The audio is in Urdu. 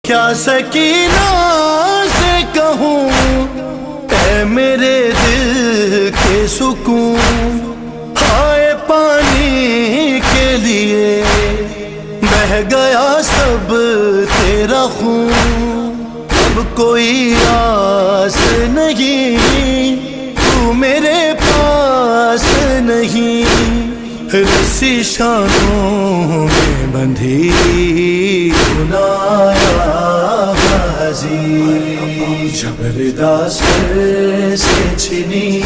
کیا سکینہ سے کہوں اے میرے دل کے سکون، ہائے پانی کے لیے بہہ گیا سب تیرا خون، اب کوئی آس نہیں تو میرے پاس نہیں، رسی شانوں میں بندھی بنایا بازی، جب ردا سر سے چھنی